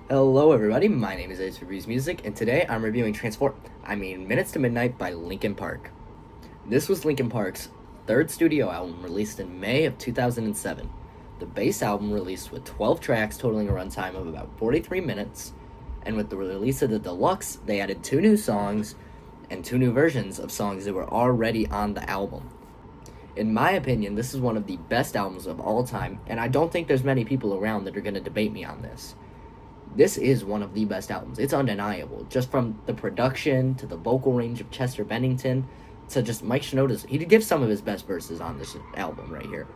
Hello everybody, my name is Ace Reviews Music, and today I'm reviewing Minutes to Midnight by Linkin Park. This was Linkin Park's third studio album released in May of 2007. The base album released with 12 tracks totaling a runtime of about 43 minutes, and with the release of the deluxe, they added 2 new songs and 2 new versions of songs that were already on the album. In my opinion, this is one of the best albums of all time, and I don't think there's many people around that are going to debate me on this. This is one of the best albums. It's undeniable. Just from the production to the vocal range of Chester Bennington to just Mike Shinoda's. He did give some of his best verses on this album right here.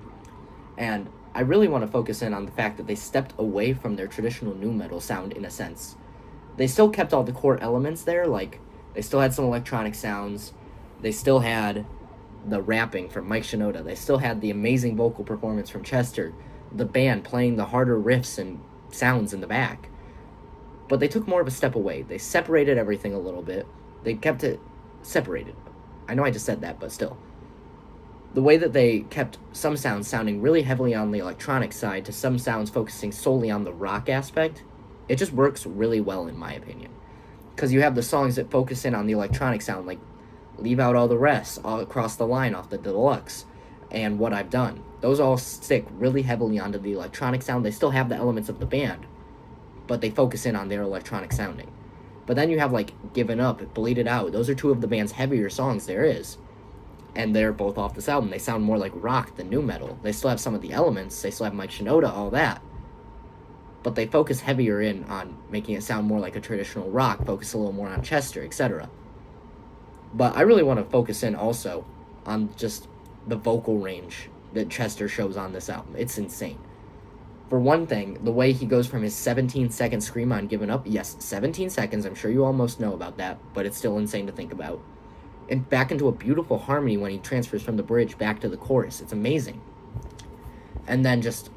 And I really want to focus in on the fact that they stepped away from their traditional nu metal sound in a sense. They still kept all the core elements there, like they still had some electronic sounds. They still had the rapping from Mike Shinoda. They still had the amazing vocal performance from Chester. The band playing the harder riffs and sounds in the back. But they took more of a step away. They separated everything a little bit. They kept it separated. I know I just said that, but still. The way that they kept some sounds sounding really heavily on the electronic side to some sounds focusing solely on the rock aspect, it just works really well in my opinion. Because you have the songs that focus in on the electronic sound, like Leave Out All the Rest, All Across the Line off the deluxe, and What I've Done. Those all stick really heavily onto the electronic sound. They still have the elements of the band, but they focus in on their electronic sounding. But then you have like Given Up, Bleed It Out. Those are 2 of the band's heavier songs there is. And they're both off this album. They sound more like rock than nu metal. They still have some of the elements. They still have Mike Shinoda, all that. But they focus heavier in on making it sound more like a traditional rock, focus a little more on Chester, etc. But I really want to focus in also on just the vocal range that Chester shows on this album. It's insane. For one thing, the way he goes from his 17-second scream on Given Up, yes, 17 seconds, I'm sure you almost know about that, but it's still insane to think about, and back into a beautiful harmony when he transfers from the bridge back to the chorus. It's amazing. And then just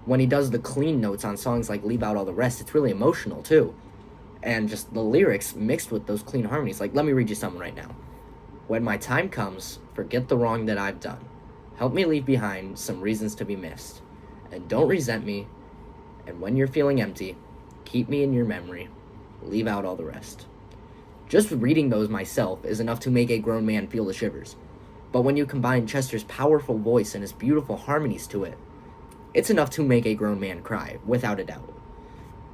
when he does the clean notes on songs like Leave Out All the Rest, it's really emotional too. And just the lyrics mixed with those clean harmonies. Like, let me read you something right now. When my time comes, forget the wrong that I've done. Help me leave behind some reasons to be missed. And don't resent me, and when you're feeling empty, keep me in your memory, leave out all the rest. Just reading those myself is enough to make a grown man feel the shivers. But when you combine Chester's powerful voice and his beautiful harmonies to it, it's enough to make a grown man cry, without a doubt.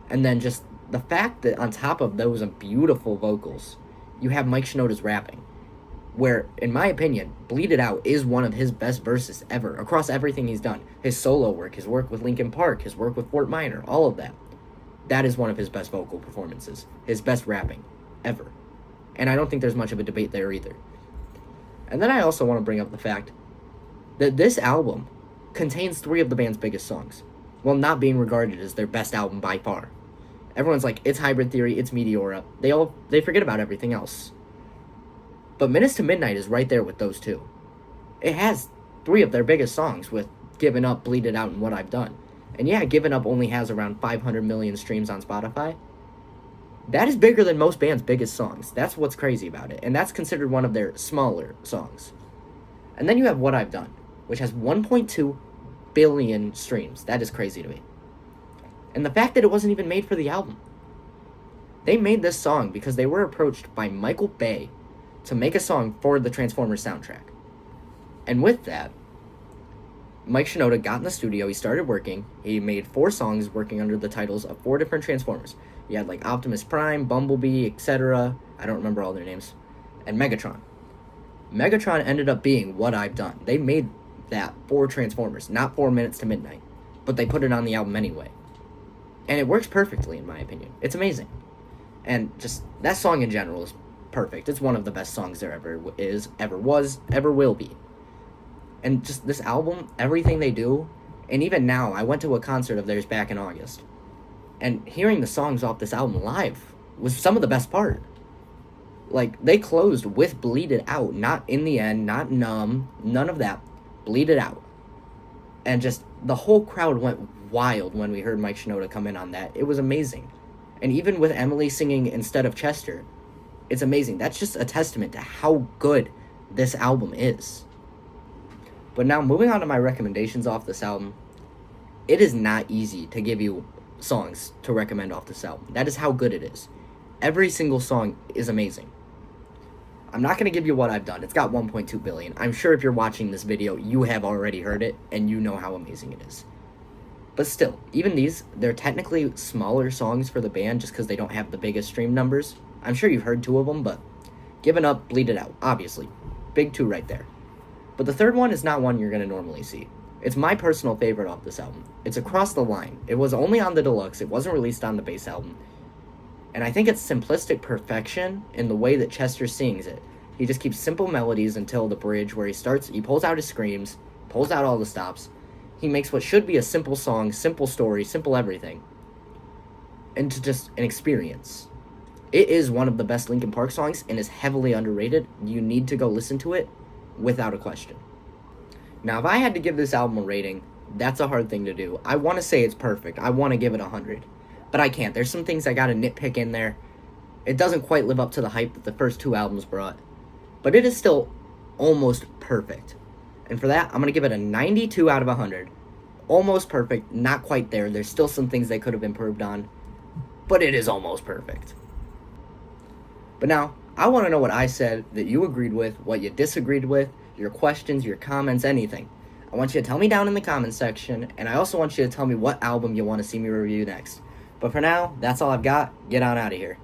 And then just the fact that on top of those beautiful vocals, you have Mike Shinoda's rapping, where, in my opinion, Bleed It Out is one of his best verses ever, across everything he's done. His solo work, his work with Linkin Park, his work with Fort Minor, all of that. That is one of his best vocal performances, his best rapping, ever. And I don't think there's much of a debate there either. And then I also want to bring up the fact that this album contains 3 of the band's biggest songs, while not being regarded as their best album by far. Everyone's like, it's Hybrid Theory, it's Meteora. They forget about everything else. But Minutes to Midnight is right there with those 2. It has 3 of their biggest songs with Given Up, Bleed It Out, and What I've Done. And yeah, Given Up only has around 500 million streams on Spotify. That is bigger than most bands' biggest songs. That's what's crazy about it. And that's considered one of their smaller songs. And then you have What I've Done, which has 1.2 billion streams. That is crazy to me. And the fact that it wasn't even made for the album. They made this song because they were approached by Michael Bay to make a song for the Transformers soundtrack. And with that, Mike Shinoda got in the studio, he started working, he made 4 songs working under the titles of 4 different Transformers. You had like Optimus Prime, Bumblebee, etc. I don't remember all their names. And Megatron. Megatron ended up being What I've Done. They made that for Transformers, not 4 Minutes to Midnight. But they put it on the album anyway. And it works perfectly in my opinion. It's amazing. And just, that song in general is perfect. It's one of the best songs there ever is, ever was, ever will be. And just this album, everything they do, and even now, I went to a concert of theirs back in August, and hearing the songs off this album live was some of the best part. Like, they closed with Bleed It Out, not In the End, not Numb, none of that. Bleed It Out. And just, the whole crowd went wild when we heard Mike Shinoda come in on that. It was amazing. And even with Emily singing instead of Chester, it's amazing. That's just a testament to how good this album is. But now, moving on to my recommendations off this album, it is not easy to give you songs to recommend off this album. That is how good it is. Every single song is amazing. I'm not going to give you what I've done. It's got 1.2 billion. I'm sure if you're watching this video, you have already heard it, and you know how amazing it is. But still, even these, they're technically smaller songs for the band just because they don't have the biggest stream numbers. I'm sure you've heard two of them, but Given Up, Bleed It Out, obviously. Big two right there. But the third one is not one you're going to normally see. It's my personal favorite off this album. It's Across the Line. It was only on the deluxe. It wasn't released on the base album. And I think it's simplistic perfection in the way that Chester sings it. He just keeps simple melodies until the bridge where he pulls out his screams, pulls out all the stops. He makes what should be a simple song, simple story, simple everything, into just an experience. It is one of the best Linkin Park songs and is heavily underrated. You need to go listen to it without a question. Now, if I had to give this album a rating, that's a hard thing to do. I want to say it's perfect. I want to give it 100. But I can't. There's some things I gotta nitpick in there. It doesn't quite live up to the hype that the first two albums brought. But it is still almost perfect. And for that, I'm gonna give it a 92 out of 100. Almost perfect, not quite there. There's still some things they could have improved on. But it is almost perfect. But now, I want to know what I said that you agreed with, what you disagreed with, your questions, your comments, anything. I want you to tell me down in the comments section, and I also want you to tell me what album you want to see me review next. But for now, that's all I've got. Get on out of here.